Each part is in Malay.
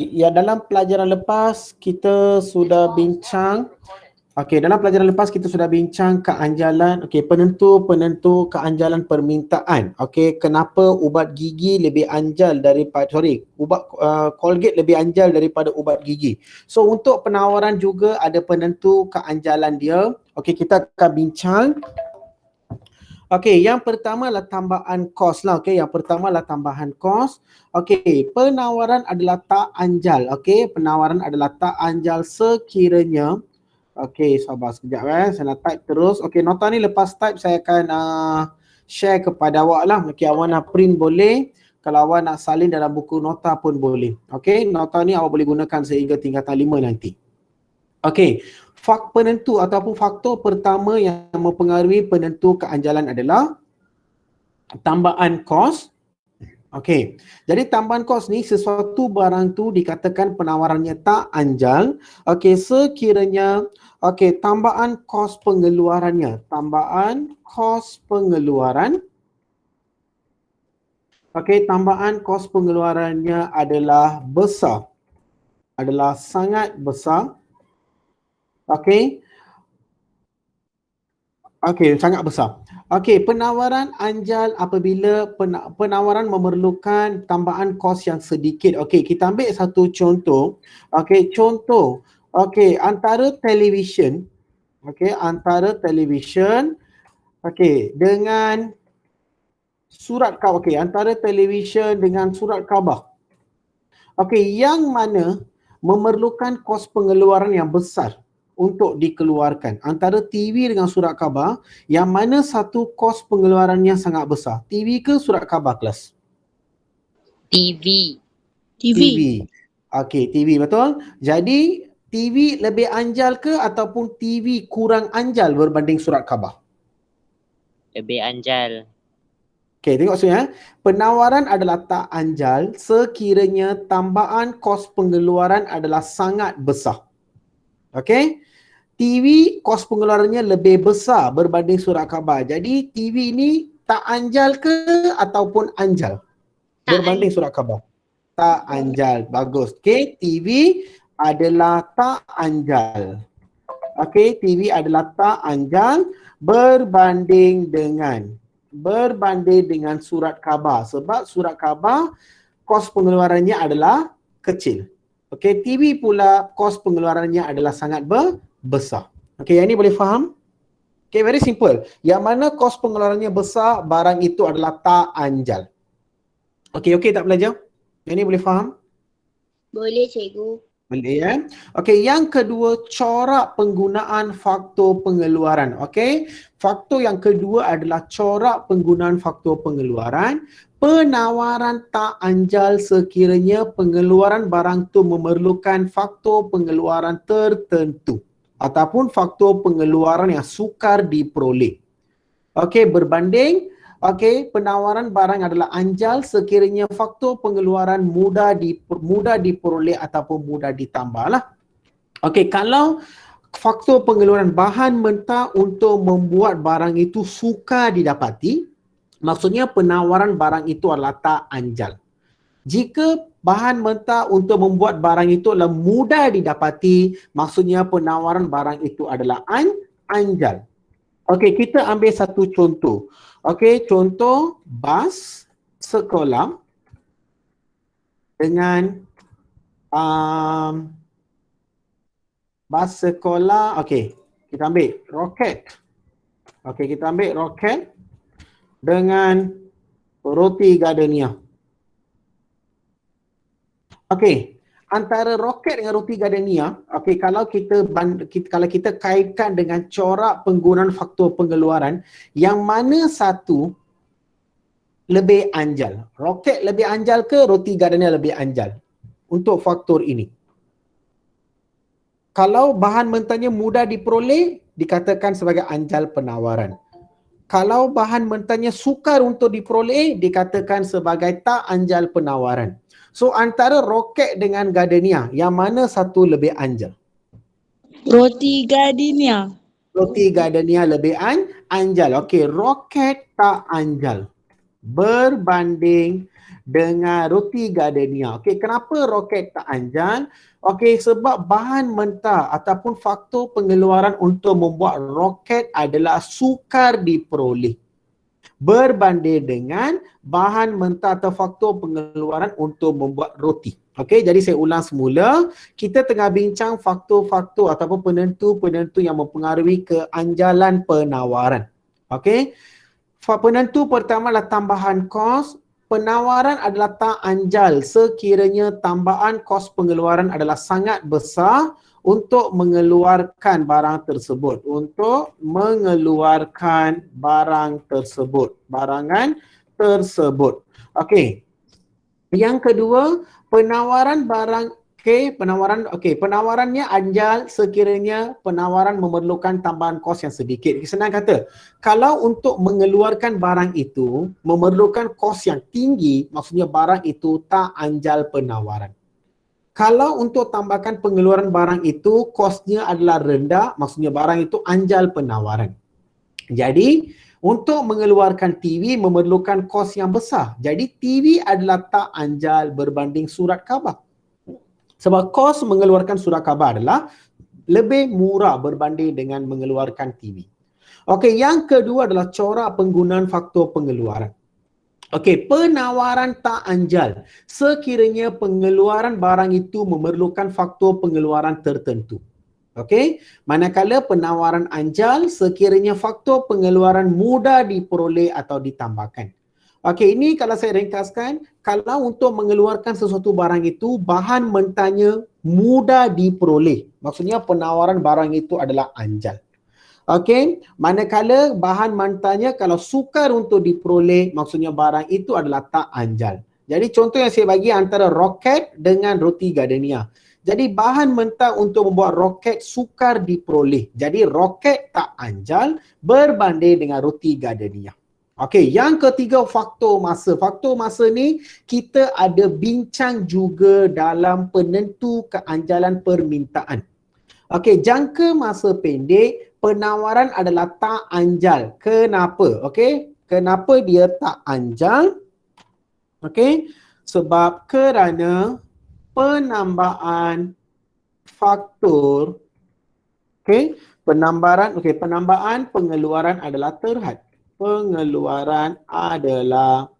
Ya, dalam pelajaran lepas kita sudah bincang. Okey, dalam pelajaran lepas kita sudah bincang keanjalan, penentu keanjalan permintaan. Okey, kenapa ubat gigi lebih anjal daripada ubat Colgate lebih anjal daripada ubat gigi. So untuk penawaran juga ada penentu keanjalan dia. Okey, kita akan bincang. Okey, yang pertama adalah tambahan kos lah. Okey, yang pertama adalah tambahan kos. Okey, penawaran adalah tak anjal. Okey, penawaran adalah tak anjal sekiranya. Okey, sabar sekejap saya nak type terus. Okey, nota ni lepas type saya akan share kepada awak lah. Okey, awak nak print boleh. Kalau awak nak salin dalam buku nota pun boleh. Okey, nota ni awak boleh gunakan sehingga tingkatan 5 nanti. Okey, penentu ataupun faktor pertama yang mempengaruhi penentu keanjalan adalah tambahan kos. Okey, jadi tambahan kos ni sesuatu barang tu dikatakan penawarannya tak anjal. Okey, sekiranya tambahan kos pengeluarannya, tambahan kos pengeluaran. Okey, tambahan kos pengeluarannya adalah besar. Adalah sangat besar. Okey. Okey, sangat besar. Okey, penawaran anjal apabila penawaran memerlukan tambahan kos yang sedikit. Okey, kita ambil satu contoh. Okey, contoh. Okey, antara televisyen, dengan surat khabar. Okey, antara televisyen dengan surat khabar. Okey, yang mana memerlukan kos pengeluaran yang besar untuk dikeluarkan. Antara TV dengan surat khabar, yang mana satu kos pengeluarannya sangat besar? TV ke surat khabar, kelas? TV. TV. Okey, TV, betul. Jadi, TV lebih anjal ke ataupun TV kurang anjal berbanding surat khabar? Lebih anjal. Okey, tengok sini penawaran adalah tak anjal sekiranya tambahan kos pengeluaran adalah sangat besar. Okey? TV kos pengeluarannya lebih besar berbanding surat khabar. Jadi TV ni tak anjal ke ataupun anjal berbanding surat khabar? Tak anjal. Bagus. Okey, TV adalah tak anjal. Okey, TV adalah tak anjal berbanding dengan surat khabar, sebab surat khabar kos pengeluarannya adalah kecil. Okey, TV pula kos pengeluarannya adalah sangat besar. Okey, yang ni boleh faham? Okey, very simple. Yang mana kos pengeluarannya besar, barang itu adalah tak anjal. Okey tak belajar? Yang ni boleh faham? Boleh, cikgu. Boleh ya. Okey, yang kedua, corak penggunaan faktor pengeluaran. Okey, faktor yang kedua adalah corak penggunaan faktor pengeluaran. Penawaran tak anjal sekiranya pengeluaran barang tu memerlukan faktor pengeluaran tertentu ataupun faktor pengeluaran yang sukar diperoleh. Okey, berbanding penawaran barang adalah anjal sekiranya faktor pengeluaran mudah diperoleh ataupun mudah ditambah lah. Okey, kalau faktor pengeluaran bahan mentah untuk membuat barang itu sukar didapati, maksudnya penawaran barang itu adalah tak anjal. Jika bahan mentah untuk membuat barang itu adalah mudah didapati, maksudnya penawaran barang itu adalah anjal. Okey, kita ambil satu contoh. Okey, contoh bas sekolah dengan bas sekolah. Okey, kita ambil roket. Okey, kita ambil roket dengan roti gardenia. Okey, antara roket dengan roti gardenia, okey, kalau kita kaitkan dengan corak penggunaan faktor pengeluaran, yang mana satu lebih anjal? Roket lebih anjal ke roti gardenia lebih anjal untuk faktor ini? Kalau bahan mentahnya mudah diperoleh, dikatakan sebagai anjal penawaran. Kalau bahan mentahnya sukar untuk diperoleh, dikatakan sebagai tak anjal penawaran. So antara roket dengan gardenia, yang mana satu lebih anjal? Roti gardenia. Roti gardenia lebih anjal. Okey, roket tak anjal. berbanding dengan roti gardenia. Okey, kenapa roket tak anjal? Okey, sebab bahan mentah ataupun faktor pengeluaran untuk membuat roket adalah sukar diperoleh berbanding dengan bahan mentah atau faktor pengeluaran untuk membuat roti. Okey, jadi saya ulang semula. Kita tengah bincang faktor-faktor ataupun penentu-penentu yang mempengaruhi keanjalan penawaran. Okey. Penentu pertama adalah tambahan kos. Penawaran adalah tak anjal sekiranya tambahan kos pengeluaran adalah sangat besar untuk mengeluarkan barang tersebut. Barangan tersebut. Okey. Yang kedua, penawaran barang penawarannya anjal sekiranya penawaran memerlukan tambahan kos yang sedikit. Senang kata, kalau untuk mengeluarkan barang itu memerlukan kos yang tinggi, maksudnya barang itu tak anjal penawaran. Kalau untuk tambahkan pengeluaran barang itu kosnya adalah rendah, maksudnya barang itu anjal penawaran. Jadi, untuk mengeluarkan TV memerlukan kos yang besar. Jadi, TV adalah tak anjal berbanding surat khabar. Sebab kos mengeluarkan surat khabar adalah lebih murah berbanding dengan mengeluarkan TV. Okey, yang kedua adalah corak penggunaan faktor pengeluaran. Okey, penawaran tak anjal sekiranya pengeluaran barang itu memerlukan faktor pengeluaran tertentu. Okey, manakala penawaran anjal sekiranya faktor pengeluaran mudah diperoleh atau ditambahkan. Okey, ini kalau saya ringkaskan, kalau untuk mengeluarkan sesuatu barang itu, bahan mentahnya mudah diperoleh. Maksudnya penawaran barang itu adalah anjal. Okey, manakala bahan mentahnya kalau sukar untuk diperoleh, maksudnya barang itu adalah tak anjal. Jadi contoh yang saya bagi antara roket dengan roti gardenia. Jadi bahan mentah untuk membuat roket sukar diperoleh. Jadi roket tak anjal berbanding dengan roti gardenia. Okey, yang ketiga faktor masa. Faktor masa ni kita ada bincang juga dalam penentu keanjalan permintaan. Okey, jangka masa pendek penawaran adalah tak anjal. Kenapa? Okey, kenapa dia tak anjal? Okey, sebab kerana penambahan faktor penambahan pengeluaran adalah terhad. Pengeluaran adalah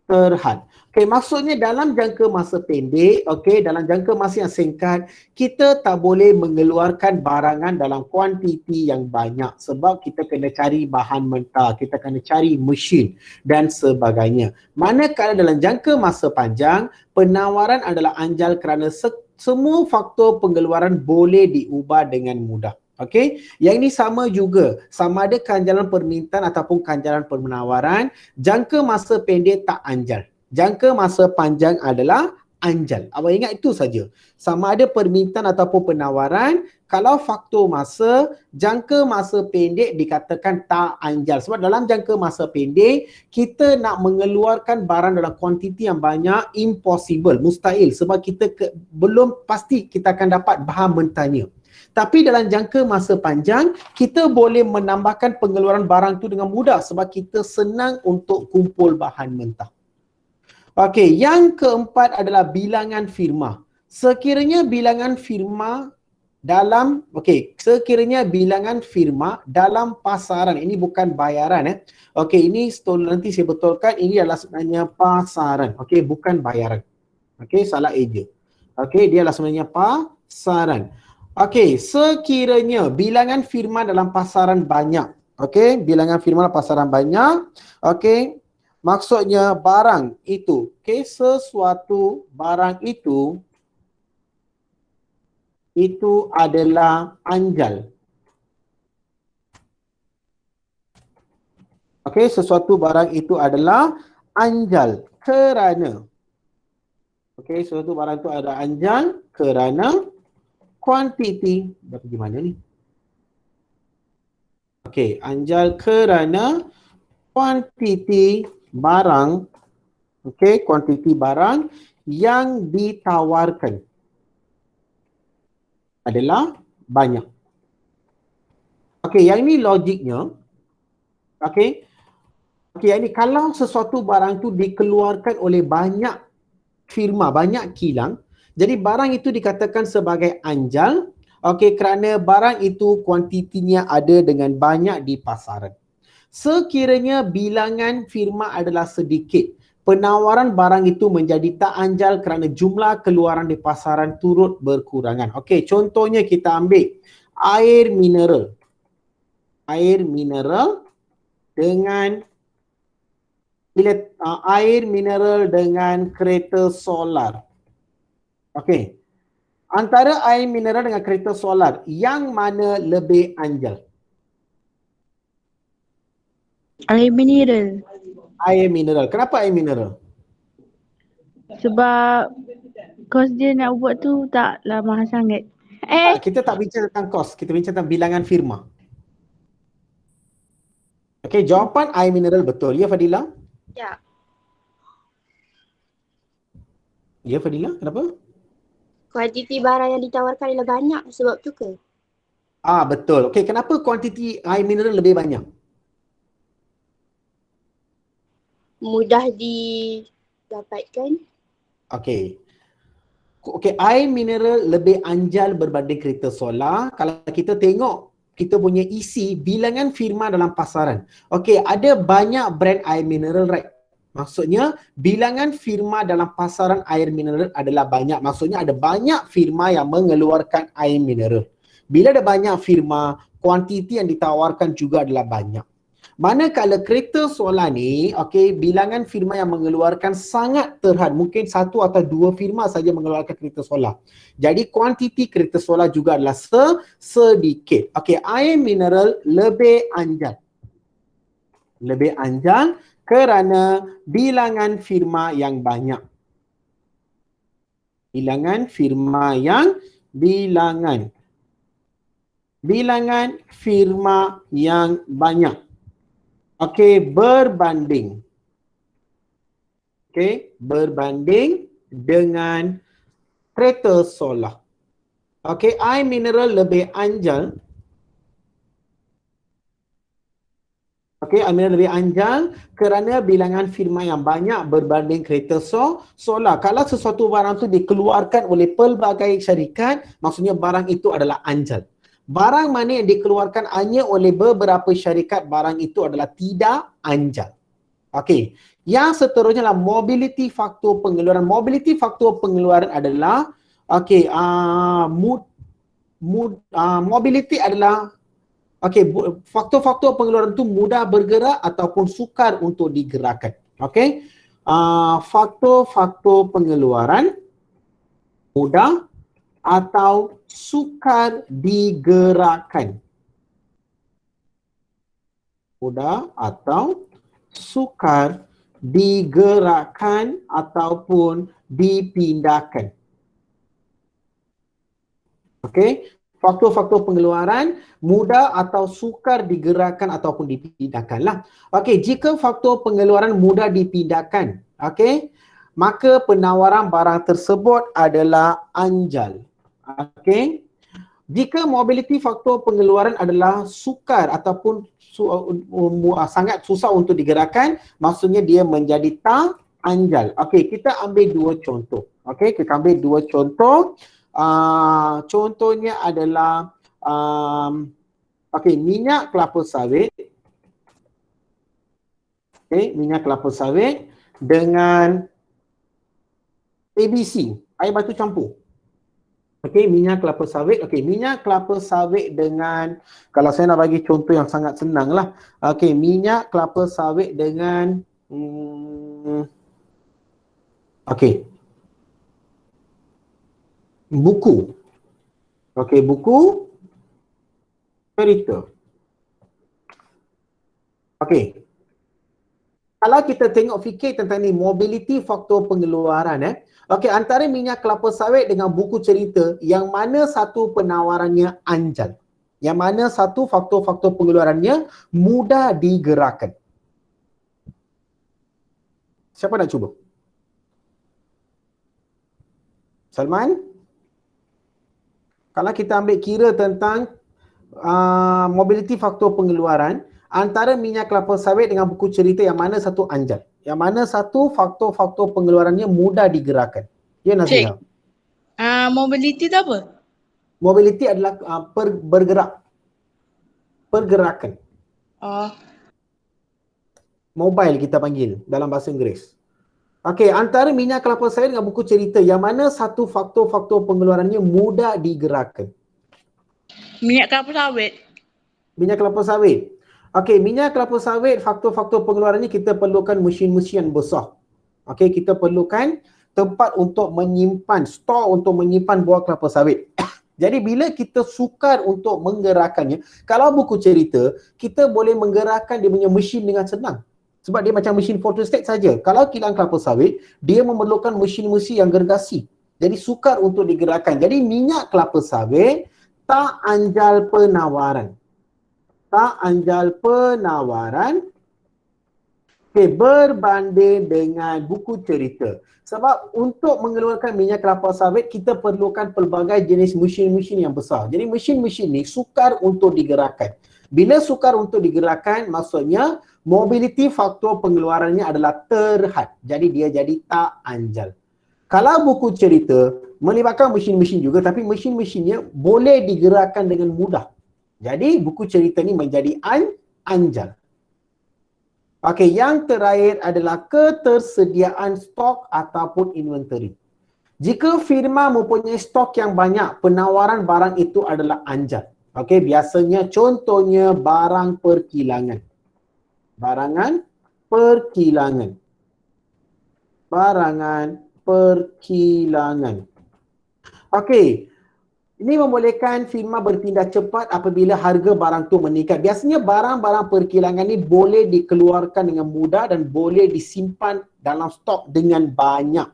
terhad. Okey, maksudnya dalam jangka masa pendek, dalam jangka masa yang singkat, kita tak boleh mengeluarkan barangan dalam kuantiti yang banyak sebab kita kena cari bahan mentah, kita kena cari mesin dan sebagainya. Manakala dalam jangka masa panjang, penawaran adalah anjal kerana semua faktor pengeluaran boleh diubah dengan mudah. Okey, yang ini sama juga, sama ada keanjalan permintaan ataupun keanjalan penawaran, jangka masa pendek tak anjal. Jangka masa panjang adalah anjal. Awak ingat itu saja. Sama ada permintaan ataupun penawaran, kalau faktor masa, jangka masa pendek dikatakan tak anjal. Sebab dalam jangka masa pendek, kita nak mengeluarkan barang dalam kuantiti yang banyak, impossible, mustahil. Sebab kita belum pasti kita akan dapat bahan mentahnya. Tapi dalam jangka masa panjang, kita boleh menambahkan pengeluaran barang tu dengan mudah sebab kita senang untuk kumpul bahan mentah. Okey, yang keempat adalah bilangan firma. Sekiranya bilangan firma dalam pasaran, ini bukan bayaran Okey, ini nanti saya betulkan, ini adalah sebenarnya pasaran. Okey, bukan bayaran. Okey, salah eja. Okey, dia adalah sebenarnya pasaran. Okey, sekiranya bilangan firma dalam pasaran banyak. Okey, bilangan firma dalam pasaran banyak. Okey, maksudnya barang itu, sesuatu barang itu adalah anjal. Okey, sesuatu barang itu adalah anjal kerana sesuatu barang itu adalah anjal kerana kuantiti, dah pergi mana ni? Okey, anjal kerana kuantiti barang, kuantiti barang yang ditawarkan adalah banyak. Okey, yang ini logiknya. Okey, ini kalau sesuatu barang tu dikeluarkan oleh banyak firma, banyak kilang, jadi barang itu dikatakan sebagai anjal, okey, kerana barang itu kuantitinya ada dengan banyak di pasaran. Sekiranya bilangan firma adalah sedikit, penawaran barang itu menjadi tak anjal kerana jumlah keluaran di pasaran turut berkurangan. Okey, contohnya kita ambil air mineral. Air mineral dengan air mineral dengan kereta solar. Okey. Antara air mineral dengan kereta solar, yang mana lebih anjal? Air mineral. Air mineral. Kenapa air mineral? Sebab kos dia nak buat tu taklah mahal sangat. Kita tak bincang tentang kos, kita bincang tentang bilangan firma. Okey, jawapan air mineral betul. Ya, Fadila? Ya. Ya, Fadila. Kenapa? Kuantiti barang yang ditawarkan adalah banyak sebab tu ke? Betul. Okey, kenapa kuantiti air mineral lebih banyak? Mudah didapatkan. Okey. Okey, air mineral lebih anjal berbanding kereta solar. Kalau kita tengok kita punya isi bilangan firma dalam pasaran. Okey, ada banyak brand air mineral, right? Maksudnya bilangan firma dalam pasaran air mineral adalah banyak. Maksudnya ada banyak firma yang mengeluarkan air mineral. Bila ada banyak firma, kuantiti yang ditawarkan juga adalah banyak. Manakala kereta solar ni, okey, bilangan firma yang mengeluarkan sangat terhad. Mungkin satu atau dua firma saja mengeluarkan kereta solar. Jadi kuantiti kereta solar juga adalah sedikit. Okey, air mineral lebih anjal. Lebih anjal kerana bilangan firma yang banyak. Bilangan firma yang banyak. Okey, berbanding. Okey, berbanding dengan kereta solar. Okey, air mineral lebih anjal. Okey, air mineral lebih anjal kerana bilangan firma yang banyak berbanding kereta solar. Kalau sesuatu barang tu dikeluarkan oleh pelbagai syarikat, maksudnya barang itu adalah anjal. Barang mana yang dikeluarkan hanya oleh beberapa syarikat, barang itu adalah tidak anjal. Okey, yang seterusnya adalah mobility faktor pengeluaran. Mobility faktor pengeluaran adalah mobility adalah faktor-faktor pengeluaran itu mudah bergerak ataupun sukar untuk digerakkan. Okey, faktor-faktor pengeluaran mudah atau sukar digerakkan. Mudah atau sukar digerakkan ataupun dipindahkan. Okey, faktor-faktor pengeluaran mudah atau sukar digerakkan ataupun dipindahkan lah. Okey, jika faktor pengeluaran mudah dipindahkan, okey, maka penawaran barang tersebut adalah anjal. Okey. Jika mobility faktor pengeluaran adalah sukar ataupun sangat susah untuk digerakkan, maksudnya dia menjadi tak anjal. Okey, kita ambil dua contoh. Okey, kita ambil dua contoh. Contohnya adalah minyak kelapa sawit. Okey, minyak kelapa sawit dengan ABC, air batu campur. Okey, minyak kelapa sawit. Okey, minyak kelapa sawit dengan, kalau saya nak bagi contoh yang sangat senang lah. Okey, minyak kelapa sawit dengan buku. Okey, buku cerita. Okey. Kalau kita tengok fikir tentang ni, mobility faktor pengeluaran Okey, antara minyak kelapa sawit dengan buku cerita, yang mana satu penawarannya anjal? Yang mana satu faktor-faktor pengeluarannya mudah digerakkan? Siapa nak cuba? Salman? Kalau kita ambil kira tentang mobility faktor pengeluaran, antara minyak kelapa sawit dengan buku cerita yang mana satu anjal? Yang mana satu faktor-faktor pengeluarannya mudah digerakkan? Ya Naziha. Mobility tu apa? Mobility adalah bergerak. Pergerakan. Oh, Mobile kita panggil dalam bahasa Inggeris. Okey, antara minyak kelapa sawit dengan buku cerita yang mana satu faktor-faktor pengeluarannya mudah digerakkan? minyak kelapa sawit. Minyak kelapa sawit. Okey, minyak kelapa sawit, faktor-faktor pengeluarannya kita perlukan mesin-mesin besar. Okey, kita perlukan tempat untuk menyimpan, store untuk menyimpan buah kelapa sawit. Jadi bila kita sukar untuk menggerakkannya, kalau buku cerita, kita boleh menggerakkan dia punya mesin dengan senang. Sebab dia macam mesin photostat saja. Kalau kilang kelapa sawit, dia memerlukan mesin-mesin yang gergasi. Jadi sukar untuk digerakkan. Jadi minyak kelapa sawit tak anjal penawaran. Tak anjal penawaran berbanding dengan buku cerita. Sebab untuk mengeluarkan minyak kelapa sawit, kita perlukan pelbagai jenis mesin-mesin yang besar. Jadi mesin-mesin ni sukar untuk digerakkan. Bila sukar untuk digerakkan, maksudnya mobility faktor pengeluarannya adalah terhad. Jadi dia jadi tak anjal. Kalau buku cerita, melibatkan mesin-mesin juga, tapi mesin-mesinnya boleh digerakkan dengan mudah. Jadi buku cerita ni menjadi anjal. Okey, yang terakhir adalah ketersediaan stok ataupun inventory. Jika firma mempunyai stok yang banyak, penawaran barang itu adalah anjal. Okey, biasanya contohnya barang perkilangan. Barangan perkilangan. Barangan perkilangan. Okey. Ini membolehkan firma bertindak cepat apabila harga barang tu meningkat. Biasanya barang-barang perkilangan ni boleh dikeluarkan dengan mudah dan boleh disimpan dalam stok dengan banyak.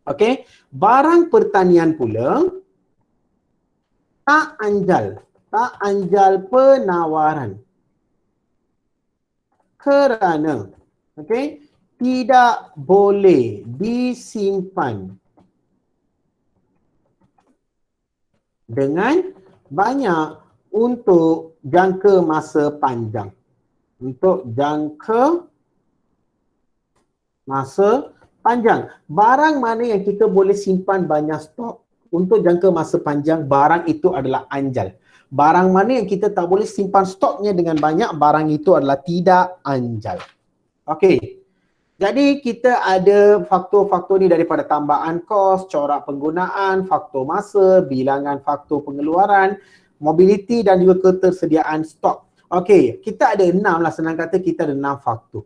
Okey, barang pertanian pula tak anjal penawaran. Kerana okey, tidak boleh disimpan dengan banyak untuk jangka masa panjang. Untuk jangka masa panjang. Barang mana yang kita boleh simpan banyak stok untuk jangka masa panjang, barang itu adalah anjal. Barang mana yang kita tak boleh simpan stoknya dengan banyak, barang itu adalah tidak anjal. Okey. Jadi kita ada faktor-faktor ni daripada tambahan kos, corak penggunaan, faktor masa, bilangan faktor pengeluaran, mobility dan juga ketersediaan stok. Okey, kita ada 6 lah, senang kata kita ada 6 faktor.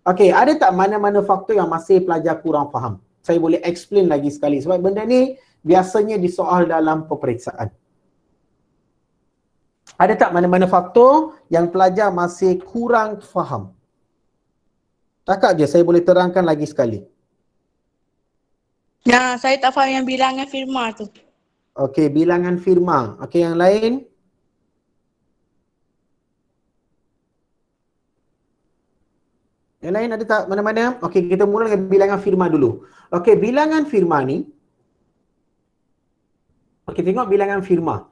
Okey, ada tak mana-mana faktor yang masih pelajar kurang faham? Saya boleh explain lagi sekali sebab benda ni biasanya disoal dalam peperiksaan. Ada tak mana-mana faktor yang pelajar masih kurang faham? Cakap je, saya boleh terangkan lagi sekali. Nah, saya tak faham yang bilangan firma tu. Okey, bilangan firma. Okey, yang lain? Yang lain ada tak mana-mana? Okey, kita mula dengan bilangan firma dulu. Okey, bilangan firma ni. Okey, tengok bilangan firma.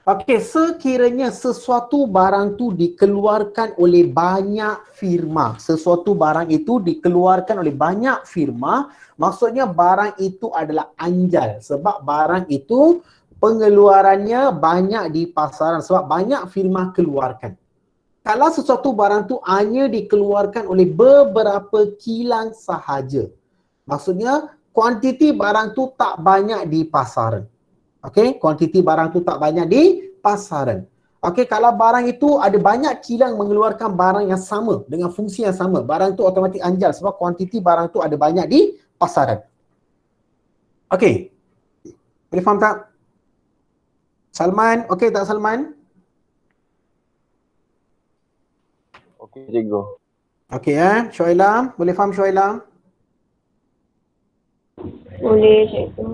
Okey, sekiranya sesuatu barang tu dikeluarkan oleh banyak firma, sesuatu barang itu dikeluarkan oleh banyak firma, maksudnya barang itu adalah anjal sebab barang itu pengeluarannya banyak di pasaran sebab banyak firma keluarkan. Kalau sesuatu barang tu hanya dikeluarkan oleh beberapa kilang sahaja, maksudnya kuantiti barang tu tak banyak di pasaran. Okey, kuantiti barang tu tak banyak di pasaran. Okey, kalau barang itu ada banyak kilang mengeluarkan barang yang sama dengan fungsi yang sama, barang tu otomatik anjal sebab kuantiti barang tu ada banyak di pasaran. Okey. Boleh faham tak? Salman, okey tak Salman? Okey, cikgu. Okey Syuailam, boleh faham Syuailam? Boleh cikgu.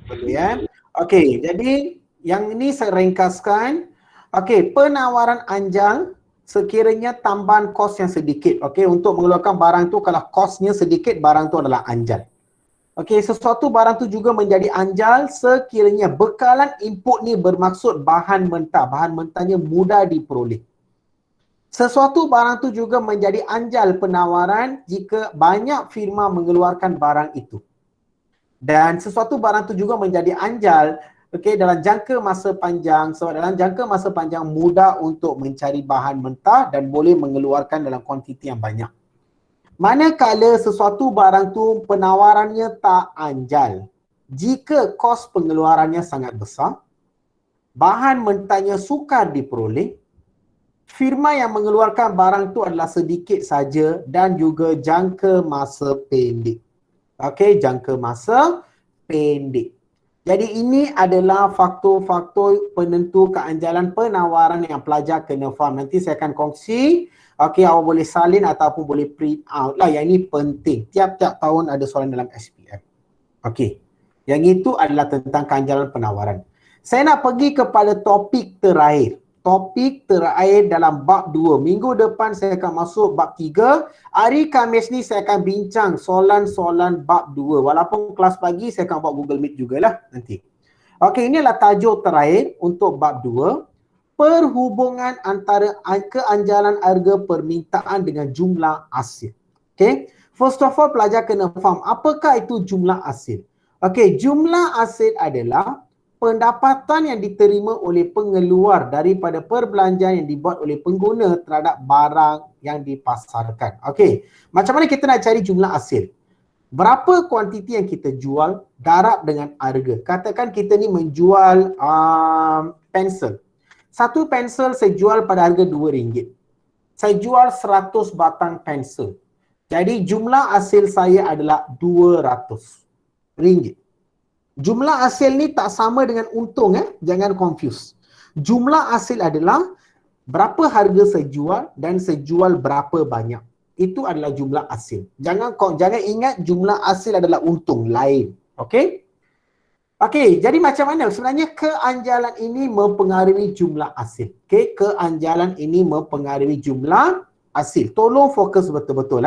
Boleh Okey, jadi yang ini saya ringkaskan. Okey, penawaran anjal sekiranya tambahan kos yang sedikit. Okey, untuk mengeluarkan barang tu kalau kosnya sedikit, barang tu adalah anjal. Okey, sesuatu barang tu juga menjadi anjal sekiranya bekalan input ni bermaksud bahan mentah. Bahan mentahnya mudah diperoleh. Sesuatu barang tu juga menjadi anjal penawaran jika banyak firma mengeluarkan barang itu. Dan sesuatu barang tu juga menjadi anjal dalam jangka masa panjang. So dalam jangka masa panjang mudah untuk mencari bahan mentah dan boleh mengeluarkan dalam kuantiti yang banyak. Manakala sesuatu barang tu penawarannya tak anjal, jika kos pengeluarannya sangat besar, bahan mentahnya sukar diperoleh, firma yang mengeluarkan barang tu adalah sedikit saja dan juga jangka masa pendek. Okey, jangka masa pendek. Jadi ini adalah faktor-faktor penentu keanjalan penawaran yang pelajar kena faham. Nanti saya akan kongsi. Okey, awak boleh salin ataupun boleh print out lah. Yang ini penting. Tiap-tiap tahun ada soalan dalam SPM. Okey. Yang itu adalah tentang keanjalan penawaran. Saya nak pergi kepada topik terakhir. Topik terakhir dalam bab 2. Minggu depan saya akan masuk bab 3. Hari Khamis ni saya akan bincang soalan-soalan bab 2. Walaupun kelas pagi saya akan buat Google Meet jugalah nanti. Okey, inilah tajuk terakhir untuk bab 2. Perhubungan antara keanjalan harga permintaan dengan jumlah hasil. Okey. First of all, pelajar kena faham apakah itu jumlah hasil. Okey, jumlah hasil adalah pendapatan yang diterima oleh pengeluar daripada perbelanjaan yang dibuat oleh pengguna terhadap barang yang dipasarkan. Okey, macam mana kita nak cari jumlah hasil? Berapa kuantiti yang kita jual darab dengan harga. Katakan kita ni menjual pensel. Satu pensel saya jual pada harga RM2. Saya jual 100 batang pensel. Jadi jumlah hasil saya adalah RM200. Jumlah hasil ni tak sama dengan untung, jangan confuse. Jumlah hasil adalah berapa harga saya jual dan saya jual berapa banyak. Itu adalah jumlah hasil. Jangan ingat jumlah hasil adalah untung, lain. Okey? Okey, jadi macam mana? Sebenarnya keanjalan ini mempengaruhi jumlah hasil. Okey, keanjalan ini mempengaruhi jumlah hasil. Tolong fokus betul-betul.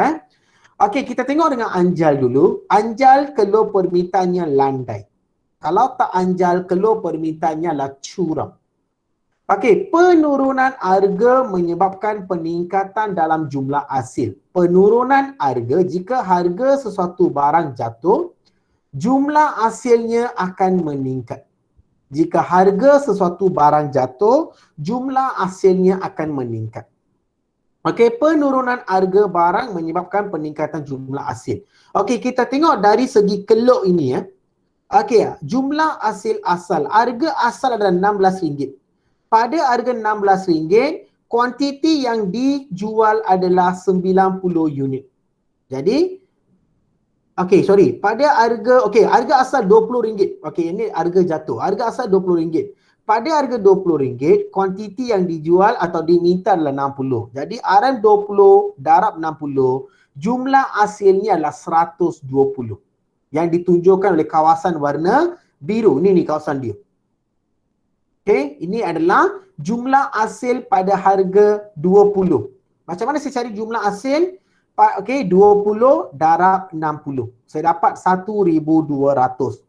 Okey, kita tengok dengan anjal dulu. Anjal kalau permintaannya landai. Kalau tak anjal, kalau permintaannya lah curang. Okey, penurunan harga menyebabkan peningkatan dalam jumlah hasil. Penurunan harga, jika harga sesuatu barang jatuh, jumlah hasilnya akan meningkat. Jika harga sesuatu barang jatuh, jumlah hasilnya akan meningkat. Okey, penurunan harga barang menyebabkan peningkatan jumlah hasil. Okey, kita tengok dari segi kelok ini. Okey, jumlah hasil asal. Harga asal adalah RM16. Pada harga RM16, kuantiti yang dijual adalah 90 unit. Jadi, pada harga, harga asal RM20. Okey, ini harga jatuh. Harga asal RM20. Pada harga RM20, kuantiti yang dijual atau diminta adalah 60. Jadi, RM20 darab 60, jumlah hasilnya adalah 120. Yang ditunjukkan oleh kawasan warna biru. Ini kawasan dia. Okey, ini adalah jumlah hasil pada harga 20. Macam mana saya cari jumlah hasil? Okey, 20 darab 60. Saya dapat 1,200.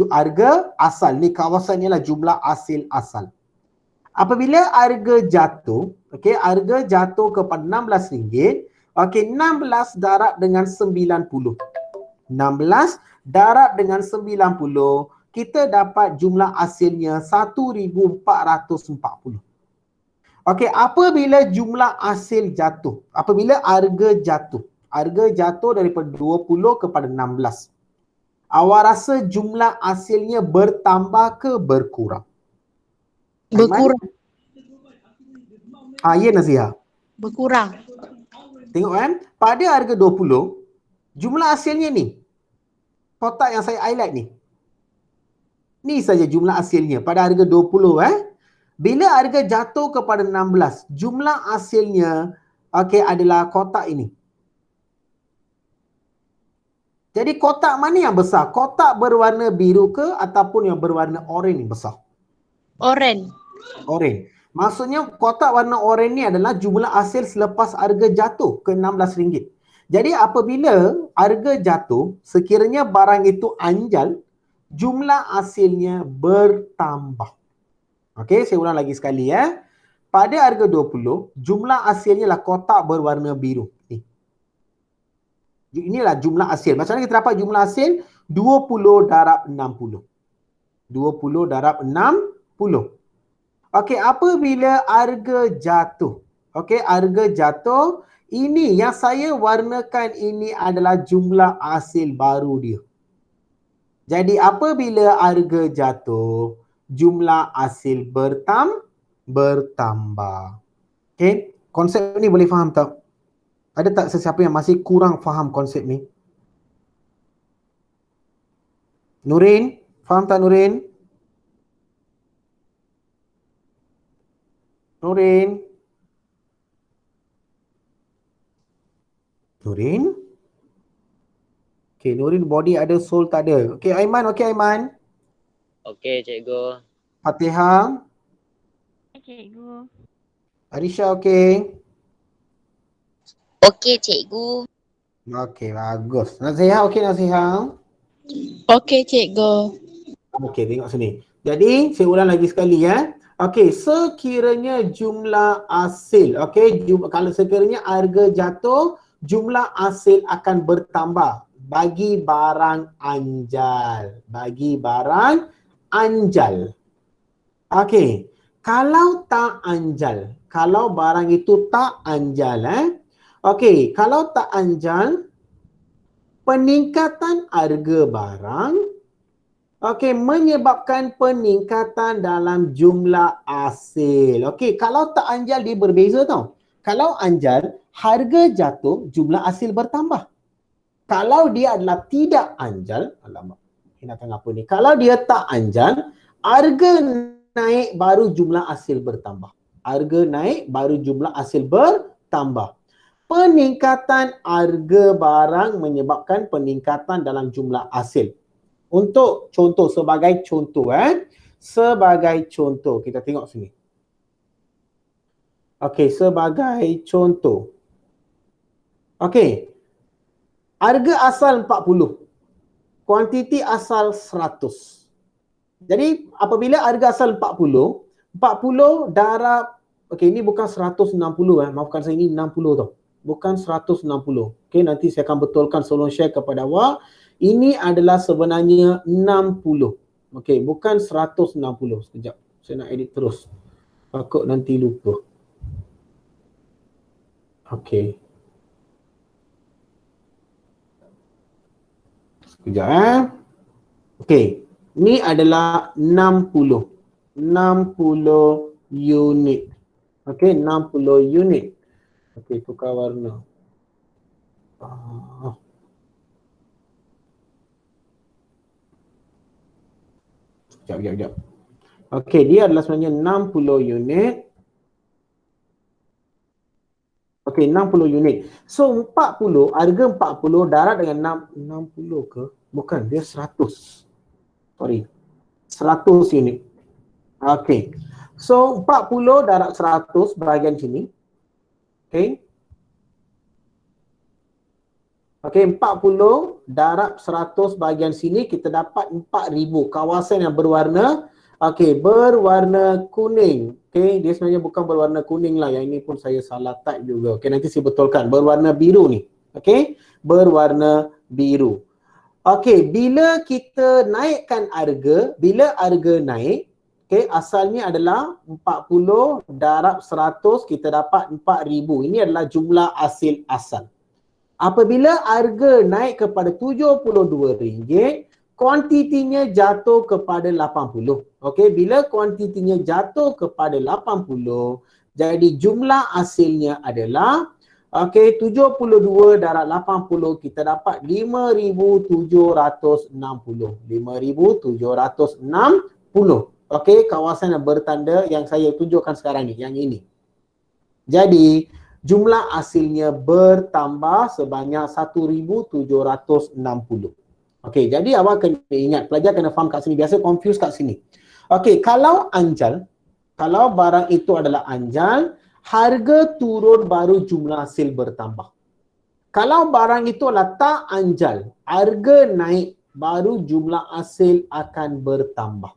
Harga asal. Ni kawasan ni adalah jumlah hasil asal. Apabila harga jatuh, okey, harga jatuh kepada RM16, okey, 16 darab dengan 90. 16 darab dengan 90, kita dapat jumlah hasilnya 1,440. Okey, apabila jumlah hasil jatuh, apabila harga jatuh daripada 20 kepada 16, awak rasa jumlah hasilnya bertambah ke berkurang? Berkurang. Ya Nazia. Berkurang. Tengok pada harga 20, jumlah hasilnya ni. Kotak yang saya highlight ni. Ni saja jumlah hasilnya pada harga 20 Bila harga jatuh kepada 16, jumlah hasilnya adalah kotak ini. Jadi kotak mana yang besar? Kotak berwarna biru ke ataupun yang berwarna oranye yang besar? Oren. Oranye. Maksudnya kotak warna oranye ni adalah jumlah hasil selepas harga jatuh ke RM16. Jadi apabila harga jatuh, sekiranya barang itu anjal, jumlah hasilnya bertambah. Okey, saya ulang lagi sekali pada harga 20, jumlah hasilnya lah kotak berwarna biru. Ni. Inilah jumlah hasil. Macam mana kita dapat jumlah hasil? 20 darab 60. 20 darab 60. Okey, apabila harga jatuh. Okey, harga jatuh. Ini yang saya warnakan ini adalah jumlah hasil baru dia. Jadi apabila harga jatuh, jumlah hasil bertambah. Okey, konsep ni boleh faham tak? Ada tak sesiapa yang masih kurang faham konsep ni? Nurin, faham tak Nurin? Nurin? Nurin? Okay, Nurin body ada, soul tak ada. Okay, Aiman, Aiman? Okey, cikgu. Fatihah? Cikgu. Arisha, okay? Okey, cikgu. Okay, bagus. Nazihah, okay Nazihah? Okey, cikgu. Okay, tengok sini. Jadi, saya ulang lagi sekali ya. Okey, sekiranya jumlah hasil, okey, kalau sekiranya harga jatuh, jumlah hasil akan bertambah bagi barang anjal. Bagi barang anjal. Okey, kalau tak anjal, kalau barang itu tak anjal, okey, kalau tak anjal, peningkatan harga barang menyebabkan peningkatan dalam jumlah hasil. Okey, kalau tak anjal dia berbeza tau. Kalau anjal, harga jatuh, jumlah hasil bertambah. Kalau dia adalah tidak anjal, alamak, ini nak tengok apa ni. Kalau dia tak anjal, harga naik baru jumlah hasil bertambah. Harga naik baru jumlah hasil bertambah. Peningkatan harga barang menyebabkan peningkatan dalam jumlah hasil. Untuk contoh, sebagai contoh sebagai contoh, kita tengok sini. Okey, sebagai contoh. Okey. Harga asal 40. Kuantiti asal 100. Jadi apabila harga asal 40 darab, okey, ini bukan 160 maafkan saya, ini 60 tau. Bukan 160. Okey, nanti saya akan betulkan sebelum share kepada awak. Ini adalah sebenarnya 60. Okey, bukan 160. Sekejap. Saya nak edit terus. Takut nanti lupa. Okey. Sekejap Okey. Ini adalah 60. 60 unit. Okey, 60 unit. Okey, tukar warna. Sekejap. Okey, dia adalah sebenarnya 60 unit. Okey, 60 unit. So 40, harga 40 darab dengan 60 ke? Bukan, dia 100. Sorry. 100 unit. Okey. So 40 darab 100 bahagian sini. Okey. Okey, 40 darab 100 bahagian sini kita dapat 4000. Kawasan yang berwarna, okey, berwarna kuning. Okey, dia sebenarnya bukan berwarna kuning lah. Yang ini pun saya salah type juga. Okey, nanti saya betulkan. Berwarna biru ni. Okey, berwarna biru. Okey, bila kita naikkan harga, bila harga naik, okey, asalnya adalah 40 darab 100, kita dapat 4000. Ini adalah jumlah hasil asal. Apabila harga naik kepada RM72, kuantitinya jatuh kepada 80. Okey, bila kuantitinya jatuh kepada 80, jadi jumlah hasilnya adalah, okey, 72 darab 80, kita dapat 5760. 5760. Okey, kawasan yang bertanda yang saya tunjukkan sekarang ni, yang ini. Jadi jumlah hasilnya bertambah sebanyak 1760. Okey, jadi awak kena ingat, pelajar kena faham kat sini, biasa confuse kat sini. Okey, kalau anjal, kalau barang itu adalah anjal, harga turun baru jumlah hasil bertambah. Kalau barang itu adalah tak anjal, harga naik baru jumlah hasil akan bertambah.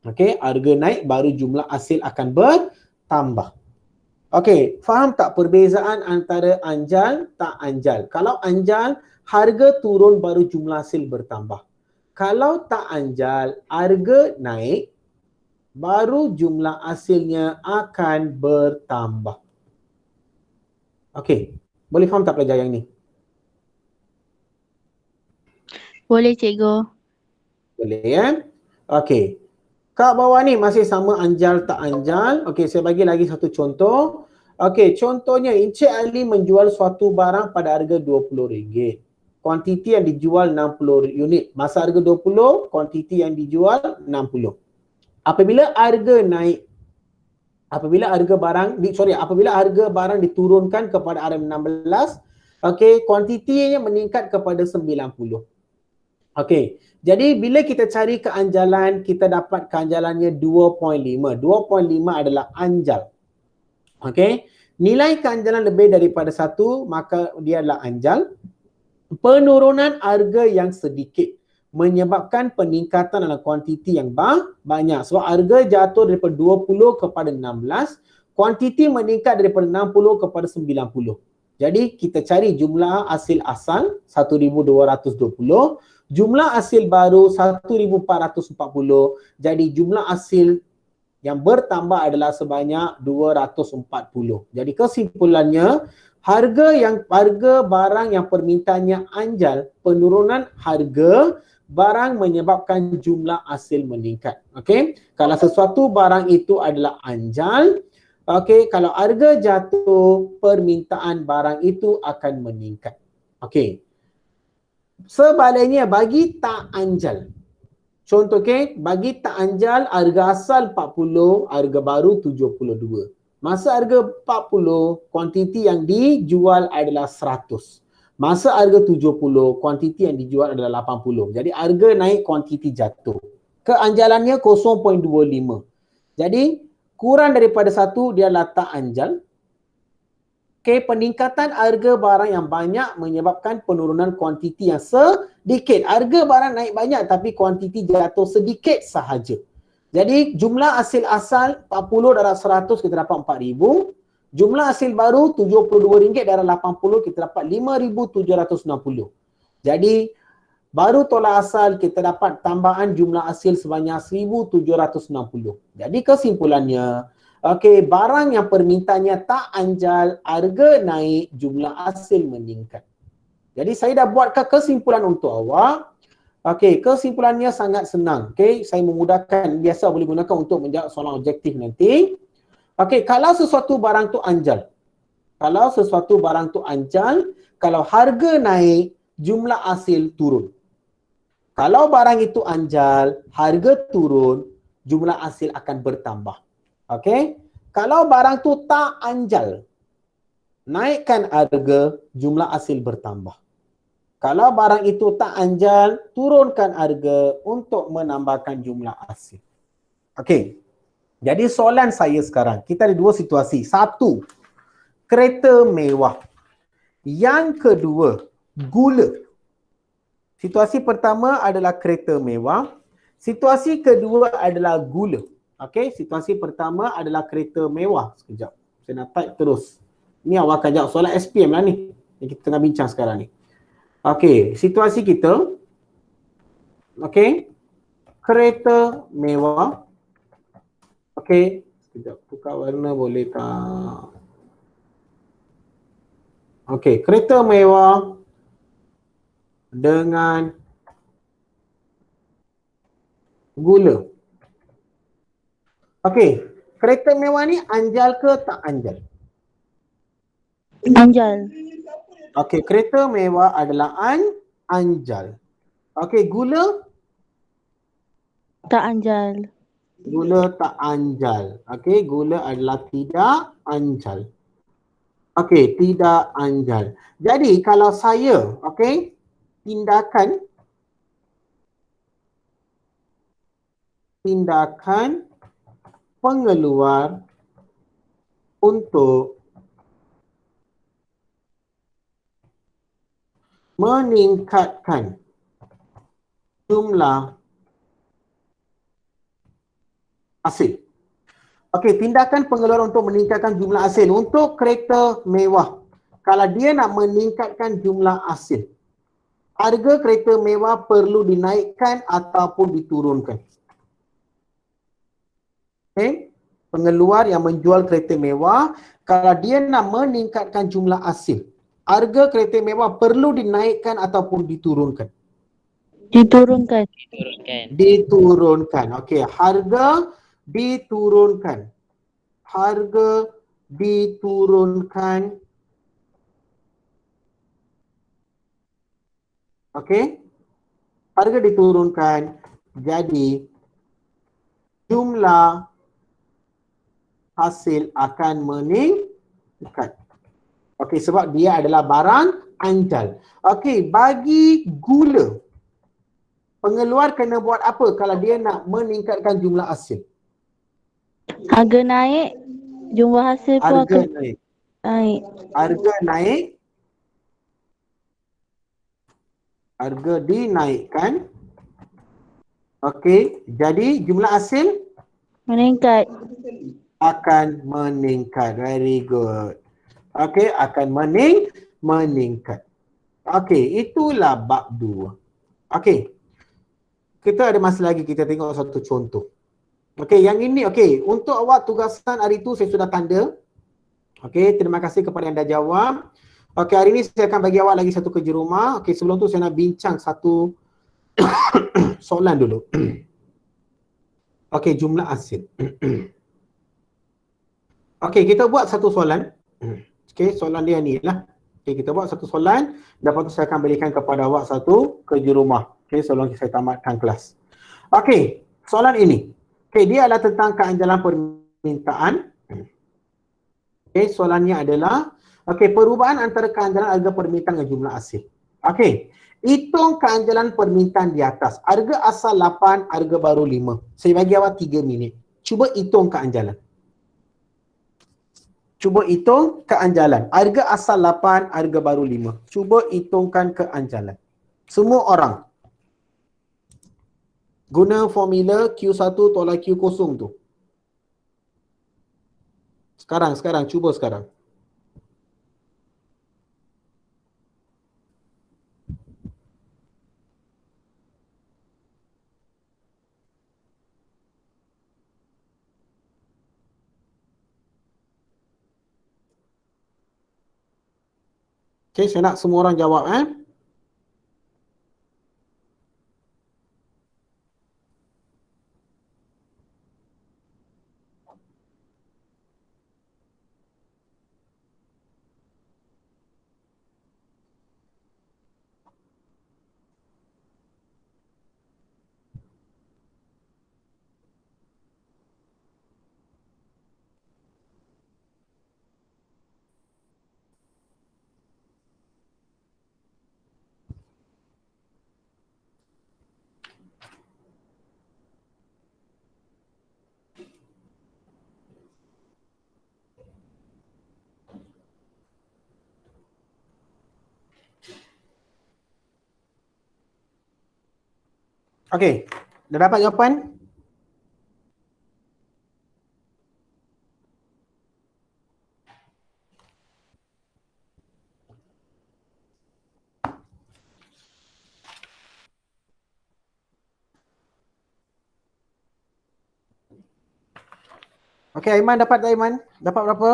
Okey, harga naik baru jumlah hasil akan bertambah. bertambah. Okey, faham tak perbezaan antara anjal tak anjal? Kalau anjal, harga turun baru jumlah hasil bertambah. Kalau tak anjal, harga naik baru jumlah hasilnya akan bertambah. Okey, boleh faham tak pelajar yang ni? Boleh cikgu. Boleh ya? Okey. Kat bawah ni masih sama anjal tak anjal. Okey, saya bagi lagi satu contoh. Okey, contohnya Encik Ali menjual suatu barang pada harga RM20. Kuantiti yang dijual 60 unit. Masa harga 20, kuantiti yang dijual 60. Apabila harga naik, apabila harga barang diturunkan kepada RM16, okey, kuantitinya meningkat kepada 90. Okey, jadi bila kita cari keanjalan, kita dapat keanjalannya 2.5. 2.5 adalah anjal. Okey, nilai keanjalan lebih daripada 1, maka dia adalah anjal. Penurunan harga yang sedikit menyebabkan peningkatan dalam kuantiti yang banyak. Sebab harga jatuh daripada 20 kepada 16, kuantiti meningkat daripada 60 kepada 90. Jadi kita cari jumlah hasil asal 1220, jumlah hasil baru 1440. Jadi jumlah hasil yang bertambah adalah sebanyak 240. Jadi kesimpulannya, harga barang yang permintaannya anjal, penurunan harga barang menyebabkan jumlah hasil meningkat. Okey, kalau sesuatu barang itu adalah anjal, okey, kalau harga jatuh, permintaan barang itu akan meningkat. Okey. Sebaliknya bagi tak anjal. Contoh, okey, bagi tak anjal harga asal 40, harga baru 72. Masa harga 40, kuantiti yang dijual adalah 100. Masa harga 70, kuantiti yang dijual adalah 80. Jadi harga naik, kuantiti jatuh. Keanjalannya 0.25. Jadi kurang daripada 1 dia adalah tak anjal. Okey, peningkatan harga barang yang banyak menyebabkan penurunan kuantiti yang sedikit. Harga barang naik banyak tapi kuantiti jatuh sedikit sahaja. Jadi jumlah hasil asal 40 darab 100 kita dapat 4,000. Jumlah hasil baru RM72 darab 80 kita dapat 5,760. Jadi baru tolak asal kita dapat tambahan jumlah hasil sebanyak 1,760. Jadi kesimpulannya, okey, barang yang permintaannya tak anjal, harga naik, jumlah hasil meningkat. Jadi saya dah buatkan kesimpulan untuk awak. Okey, kesimpulannya sangat senang. Okey, saya memudahkan, biasa boleh gunakan untuk menjawab soalan objektif nanti. Okey, kalau sesuatu barang tu anjal. Kalau sesuatu barang tu anjal, kalau harga naik, jumlah hasil turun. Kalau barang itu anjal, harga turun, jumlah hasil akan bertambah. Okey? Kalau barang tu tak anjal, naikkan harga, jumlah hasil bertambah. Kalau barang itu tak anjal, turunkan harga untuk menambahkan jumlah hasil. Okey. Jadi soalan saya sekarang, kita ada dua situasi. Satu, kereta mewah. Yang kedua, gula. Situasi pertama adalah kereta mewah. Situasi kedua adalah gula. Okey, situasi pertama adalah kereta mewah. Sekejap, saya nak type terus. Ni awak akan jawab soalan SPM lah ni, yang kita tengah bincang sekarang ni. Okey, situasi kita. Okey, kereta mewah. Okey, sekejap, tukar warna boleh tak? Okey, kereta mewah dengan gula. Okey, kereta mewah ni anjal ke tak anjal? Anjal. Okey, kereta mewah adalah anjal. Okey, gula? Tak anjal. Gula tak anjal. Okey, gula adalah tidak anjal. Okey, tidak anjal. Jadi kalau saya, okey, tindakan pengeluar untuk meningkatkan jumlah hasil. Okey, tindakan pengeluaran untuk meningkatkan jumlah hasil untuk kereta mewah. Kalau dia nak meningkatkan jumlah hasil, harga kereta mewah perlu dinaikkan ataupun diturunkan. Okey, pengeluar yang menjual kereta mewah, kalau dia nak meningkatkan jumlah hasil, harga kereta mewah perlu dinaikkan ataupun diturunkan. Diturunkan. Turunkan. Diturunkan. Okey, harga diturunkan. Harga diturunkan. Okey. Harga diturunkan. Jadi jumlah hasil akan meningkat. Okey, sebab dia adalah barang anjal. Okey, bagi gula, pengeluar kena buat apa kalau dia nak meningkatkan jumlah hasil? Harga naik, jumlah hasil pun Harga akan naik. naik. Harga naik. Harga dinaikkan. Okey, jadi jumlah hasil Meningkat. akan meningkat. Very good. Okey, akan meningkat. Okey, itulah bab 2. Okey. Kita ada masa lagi, kita tengok satu contoh. Okey, yang ini okey, untuk awak tugasan hari tu saya sudah tanda. Okey, terima kasih kepada yang dah jawab. Okey, hari ini saya akan bagi awak lagi satu kerja rumah. Okey, sebelum tu saya nak bincang satu soalan dulu. Okey, jumlah hasil. Okey, kita buat satu soalan. Okey, soalan dia ni lah. Okey, kita buat satu soalan. Lepas tu saya akan berikan kepada awak satu kerja rumah. Okey, sebelum saya tamatkan kelas. Okey, soalan ini. Okey, dia adalah tentang keanjalan permintaan. Okey, soalannya adalah okey, perubahan antara keanjalan harga permintaan dan jumlah hasil. Okey, hitung keanjalan permintaan di atas. Harga asal 8, harga baru 5. Saya bagi awak 3 minit. Cuba hitung keanjalan. Cuba hitung keanjalan. Harga asal 8, harga baru 5. Cuba hitungkan keanjalan. Semua orang. Guna formula Q1 tolak Q0 tu. Sekarang, cuba sekarang. Okey, saya nak semua orang jawab Okey, dah dapat jawapan? Okey, Aiman dapat tak Aiman? Dapat berapa?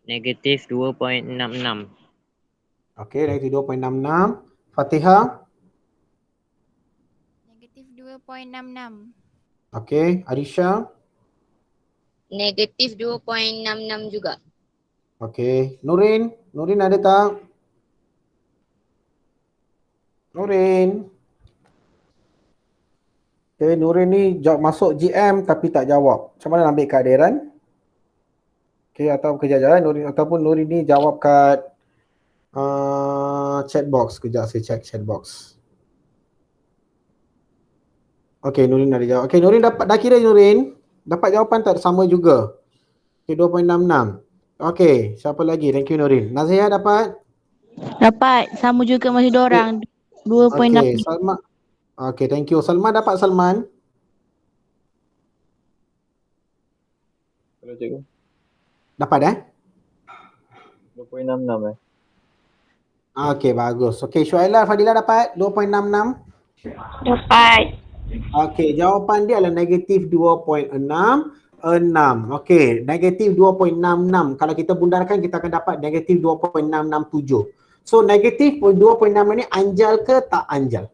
Negatif 2.66. Okey, negatif 2.66. Fatihah? Negatif 2.66. Okey, Arisha? Negatif 2.66 juga. Okey, Nurin? Nurin ada tak? Nurin? Okey, Nurin ni masuk GM tapi tak jawab. Macam mana nak ambil kehadiran? Okey, atau kejap je Nurin, ataupun Nurin ni jawab kat chat box. Kejap saya check chat box. Okey, Nurin ada jawab. Okey, Nurin dapat, dah kira Nurin? Dapat jawapan tak? Sama juga. Okey, 2.66. Okey, siapa lagi? Thank you Nurin. Nazia dapat? Dapat. Sama juga masih dorang. 2.6. Okey, Salma. Okey, thank you. Salman dapat Salman? Hello cikgu. Dapat 2.66 Okey, bagus. Okey, Syuailah Fadila dapat 2.66. Dapat. Okey, jawapan dia adalah negatif 2.66. Okey, negatif 2.66. Kalau kita bundarkan kita akan dapat negatif 2.667. So negatif 2.6 ni anjal ke tak anjal?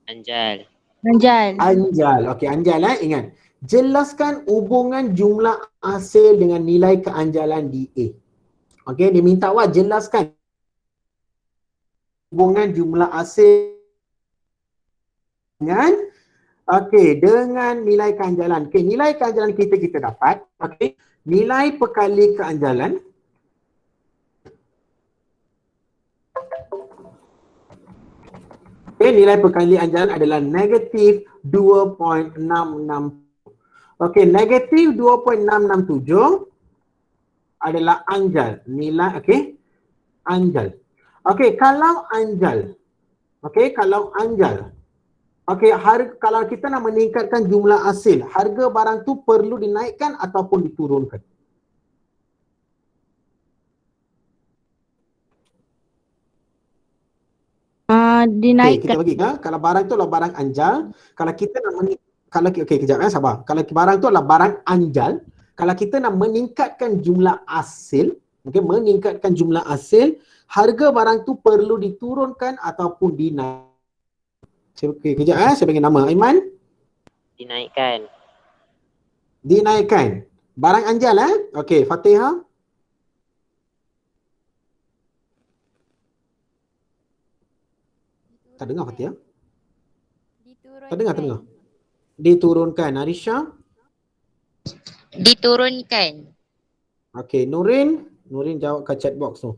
Anjal. Anjal. Anjal. Okey, anjal ingat. Jelaskan hubungan jumlah hasil dengan nilai keanjalan DA. Okey, dia minta awak jelaskan hubungan jumlah hasil dengan dengan nilai keanjalan. Okey, nilai keanjalan kita dapat, okey, nilai perkali keanjalan nilai perkali anjalan adalah negatif 2.660. Okey, negatif 2.667 adalah anjal. Nilai, okey, anjal. Okey, kalau anjal, kalau kita nak meningkatkan jumlah hasil, harga barang tu perlu dinaikkan ataupun diturunkan? Okey, kita Dinaikkan. bagi kalau barang tu adalah barang anjal, kalau kita nak okey kejap sabar. Kalau barang tu adalah barang anjal, kalau kita nak meningkatkan jumlah hasil, okey, meningkatkan jumlah hasil, harga barang tu perlu diturunkan ataupun dinaikkan. Okey, kejap saya bagi nama Aiman. Dinaikkan. Dinaikkan. Barang anjal Okey, Fatihah. Tak dengar Fatihah? Tak dengar. Diturunkan. Arisha? Diturunkan. Okey, Nurin jawab kat chat box tu.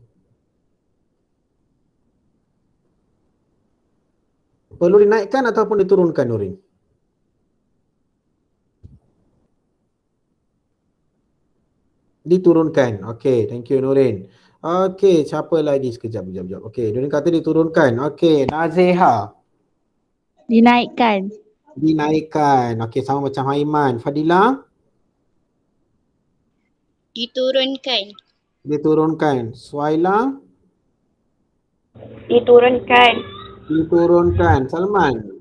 Perlu dinaikkan ataupun diturunkan, Nurin? Diturunkan. Okey, thank you Nurin. Okey, siapa lagi sekejap. Okey, Nurin kata diturunkan. Okey, Nazeha. Dinaikkan. Dinaikkan. Okey, sama macam Haiman. Fadila? Diturunkan. Diturunkan. Suaila? Diturunkan. Diturunkan. Salman?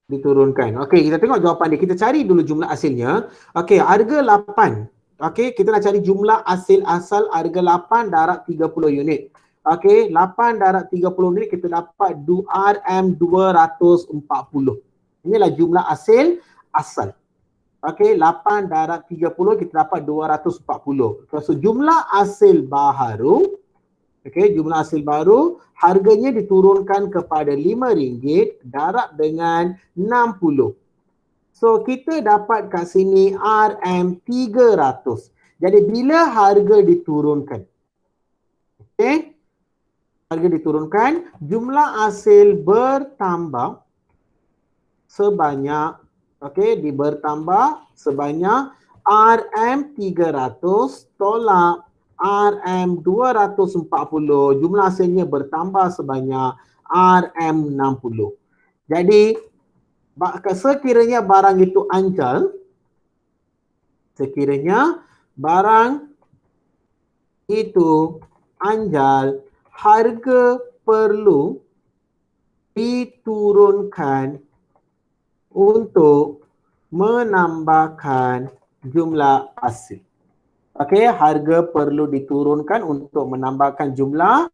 Diturunkan. Okey, kita tengok jawapan dia. Kita cari dulu jumlah hasilnya. Okey, harga 8. Okey, kita nak cari jumlah hasil asal harga 8 darab 30 unit. Okey, 8 darab 30 unit kita dapat RM240. Inilah jumlah hasil asal. Okey, 8 darab 30 kita dapat 240. So jumlah hasil baharu, okey, jumlah hasil baru harganya diturunkan kepada RM5 darab dengan 60. So kita dapat kat sini RM300. Jadi bila harga diturunkan, okey, harga diturunkan, jumlah hasil bertambah sebanyak, okey, bertambah sebanyak RM300 tolak RM240. Jumlah hasilnya bertambah sebanyak RM60. Jadi sekiranya barang itu anjal, harga perlu diturunkan untuk menambahkan jumlah hasil. Okey, harga perlu diturunkan untuk menambahkan jumlah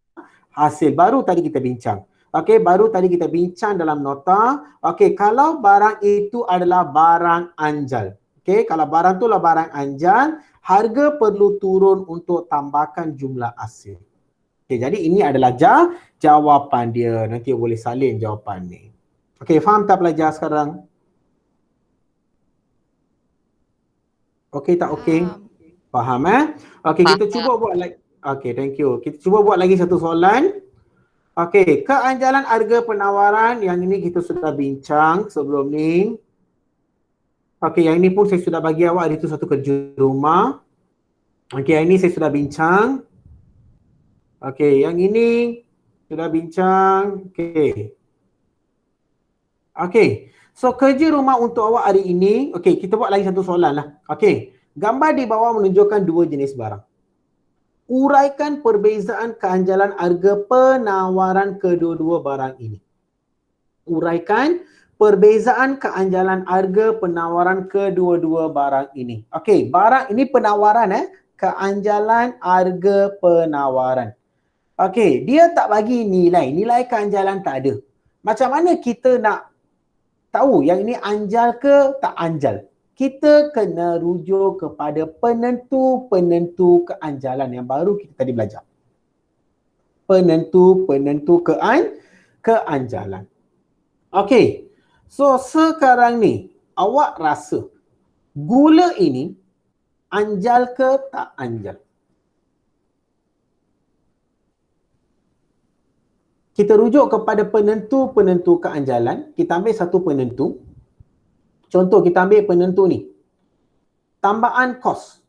hasil. Baru tadi kita bincang. Okey, baru tadi kita bincang dalam nota. Okey, kalau barang itu adalah barang anjal. Okey, kalau barang itu adalah barang anjal, harga perlu turun untuk tambahkan jumlah hasil. Okey, jadi ini adalah jawapan dia. Nanti boleh salin jawapan ni. Okey, faham tak pelajar sekarang? Okey tak okey? Faham Okey, kita cuba buat lagi. Okey, thank you. Kita cuba buat lagi satu soalan. Okey, keanjalan harga penawaran yang ini kita sudah bincang sebelum ni. Okey, yang ini pun saya sudah bagi awak, hari itu satu kerja rumah. Okey, yang ini saya sudah bincang. Okey, yang ini sudah bincang. Okey. Okey. So kerja rumah untuk awak hari ini, okey, kita buat lagi satu soalan lah. Okey. Gambar di bawah menunjukkan dua jenis barang. Uraikan perbezaan keanjalan harga penawaran kedua-dua barang ini. Uraikan perbezaan keanjalan harga penawaran kedua-dua barang ini. Okey, barang ini penawaran keanjalan harga penawaran. Okey, dia tak bagi nilai. Nilai keanjalan tak ada. Macam mana kita nak tahu yang ini anjal ke tak anjal? Kita kena rujuk kepada penentu-penentu keanjalan yang baru kita tadi belajar. Penentu-penentu keanjalan. Okey. So sekarang ni awak rasa gula ini anjal ke tak anjal? Kita rujuk kepada penentu-penentu keanjalan. Kita ambil satu penentu. Contoh kita ambil penentu ni. Tambahan kos.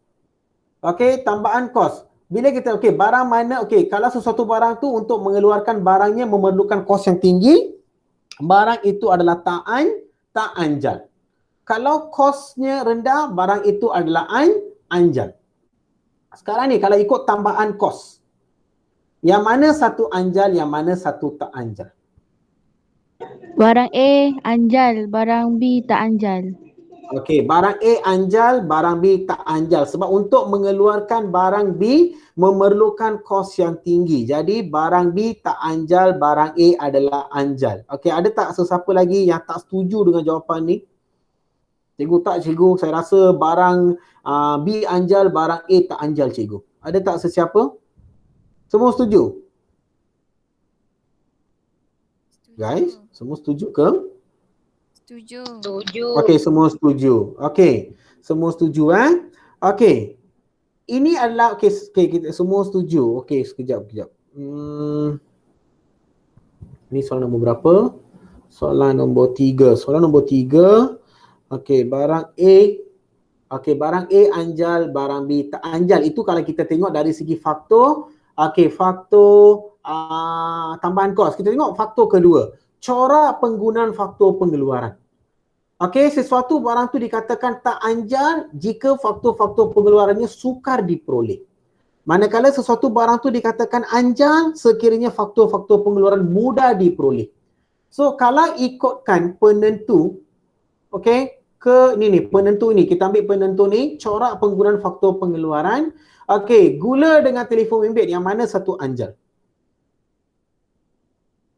Okey, tambahan kos. Bila kita, okey, barang mana, okey, kalau sesuatu barang tu untuk mengeluarkan barangnya memerlukan kos yang tinggi, barang itu adalah tak anjal. Kalau kosnya rendah, barang itu adalah anjal. Sekarang ni kalau ikut tambahan kos, yang mana satu anjal, yang mana satu tak anjal? Barang A anjal, barang B tak anjal. Okey, barang A anjal, barang B tak anjal. Sebab untuk mengeluarkan barang B memerlukan kos yang tinggi. Jadi barang B tak anjal, barang A adalah anjal. Okey, ada tak sesiapa lagi yang tak setuju dengan jawapan ni? Cikgu tak, cikgu. Saya rasa barang B anjal, barang A tak anjal, cikgu. Ada tak sesiapa? Semua setuju? Guys, semua setuju ke? Setuju. Setuju. Okey, semua setuju. Okey, semua setuju Okey. Ini adalah kita semua setuju. Okey, sekejap. Ini soalan nombor berapa? Soalan nombor 3. Soalan nombor 3. Okey, barang A. Okey, barang A anjal, barang B tak anjal. Itu kalau kita tengok dari segi faktor. Okey, faktor tambahan kos. Kita tengok faktor kedua. Corak penggunaan faktor pengeluaran. Okey, sesuatu barang tu dikatakan tak anjal jika faktor-faktor pengeluarannya sukar diperoleh. Manakala sesuatu barang tu dikatakan anjal sekiranya faktor-faktor pengeluaran mudah diperoleh. So, kalau ikutkan penentu, okey, ke ni penentu ni, kita ambil penentu ni, corak penggunaan faktor pengeluaran. Okey, gula dengan telefon bimbit, yang mana satu anjal?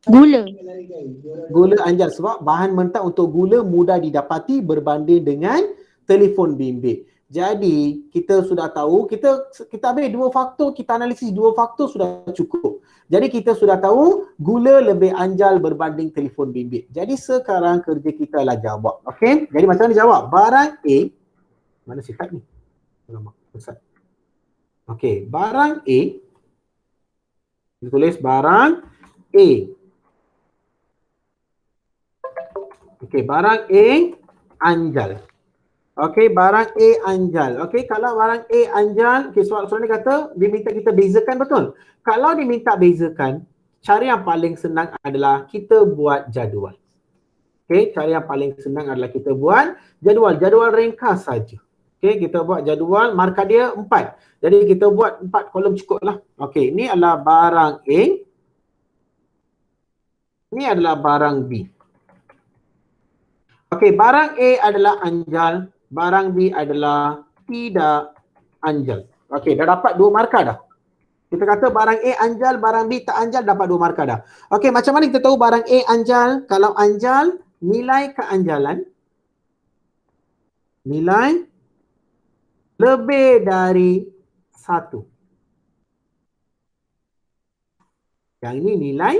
Gula. Gula anjal sebab bahan mentah untuk gula mudah didapati berbanding dengan telefon bimbit. Jadi kita sudah tahu, kita ambil dua faktor, kita analisis dua faktor sudah cukup. Jadi kita sudah tahu gula lebih anjal berbanding telefon bimbit. Jadi sekarang kerja kita adalah jawab. Okey? Jadi macam mana jawab? Barang A, mana sifat ni? Alamak, besar. Okey, barang A, kita tulis barang A. Okey, barang A anjal. Okey, barang A anjal. Okey, kalau barang A anjal, okey, soalan ni kata diminta kita bezakan, betul? Kalau diminta bezakan, cara yang paling senang adalah kita buat jadual. Okey, cara yang paling senang adalah kita buat jadual ringkas saja. Okey, kita buat jadual, markah dia 4. Jadi kita buat 4 kolom cukup lah. Okey, ini adalah barang A. Ini adalah barang B. Okey, barang A adalah anjal, barang B adalah tidak anjal. Okey, dah dapat 2 markah dah. Kita kata barang A anjal, barang B tak anjal, dapat 2 markah dah. Okey, macam mana kita tahu barang A anjal? Kalau anjal, nilai keanjalan, nilai lebih dari 1. Yang ini nilai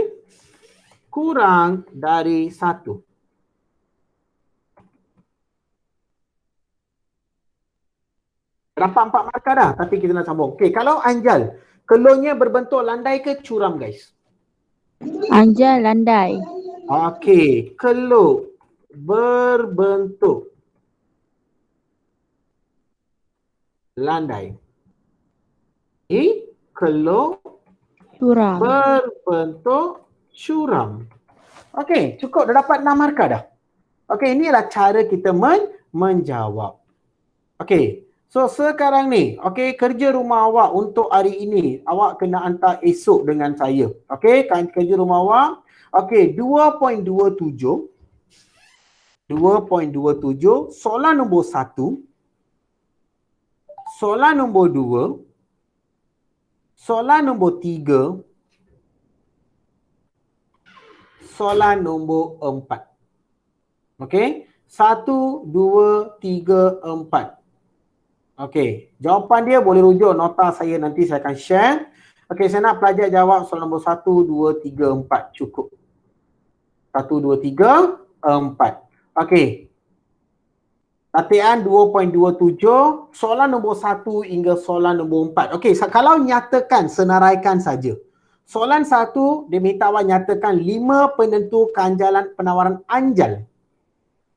kurang dari 1. Dapat 4 markah dah, tapi kita nak sambung. Okey, kalau anjal, kelonnya berbentuk landai ke curam, guys? Anjal landai. Okey, kelok berbentuk landai. Keluh Suram. berbentuk curam. Okey, cukup dah dapat 6 markah dah. Okey, inilah cara kita menjawab. Okey, so sekarang ni, okey, kerja rumah awak untuk hari ini, awak kena hantar esok dengan saya. Okey, kerja rumah awak. Okey, 2.27. 2.27, soalan nombor 1, soalan nombor 2, soalan nombor 3, soalan nombor 4. Okey, 1, 2, 3, 4. Okey, jawapan dia boleh rujuk nota saya, nanti saya akan share. Okey, saya nak pelajar jawab soalan nombor 1, 2, 3, 4. Cukup. 1, 2, 3, 4. Okey. Latihan 2.27, soalan nombor 1 hingga soalan nombor 4. Okey, kalau nyatakan, senaraikan saja. Soalan 1, dia minta awak nyatakan 5 penentu ganjalan penawaran anjal.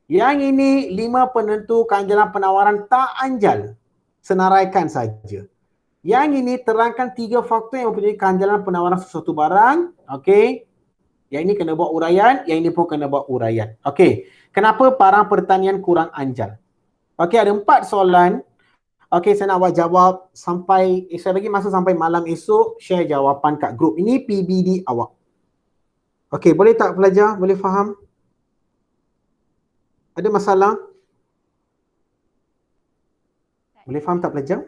Yang ini 5 penentu ganjalan penawaran tak anjal. Senaraikan saja. Yang ini terangkan 3 faktor yang mempunyai ganjalan penawaran sesuatu barang. Okey. Yang ini kena buat uraian, yang ini pun kena buat uraian. Okey. Kenapa barang pertanian kurang anjal? Okey, ada 4 soalan. Okey, saya nak awak jawab sampai, saya bagi masa sampai malam esok, share jawapan kat grup. Ini PBD awak. Okey, boleh tak pelajar? Boleh faham? Ada masalah? Boleh faham tak pelajar?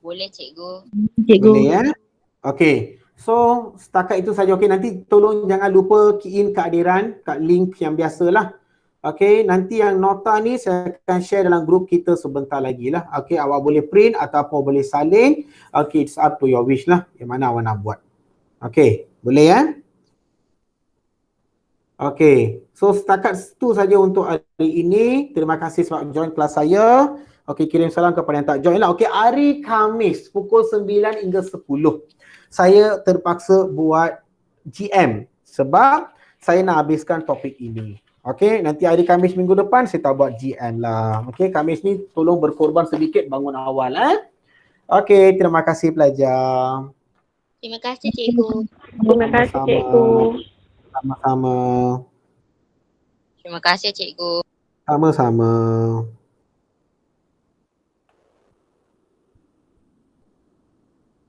Boleh cikgu. Cikgu. Boleh ya? Okey. So, setakat itu saja. Okey, nanti tolong jangan lupa key in kehadiran kat link yang biasalah. Okey, nanti yang nota ni saya akan share dalam grup kita sebentar lagi lah. Okey, awak boleh print ataupun boleh salin. Okey, it's up to your wish lah. Yang mana awak nak buat. Okey, boleh ya? Okey, so setakat itu saja untuk hari ini. Terima kasih sebab join kelas saya. Okey, kirim salam kepada yang tak join lah. Okey, hari Khamis pukul 9 hingga 10. Saya terpaksa buat GM sebab saya nak habiskan topik ini. Okey, nanti hari Khamis minggu depan saya tak buat GM lah. Okey, Khamis ni tolong berkorban sedikit bangun awal Okey, terima kasih pelajar. Terima kasih cikgu. Terima kasih cikgu. Sama-sama. Terima kasih cikgu. Sama-sama.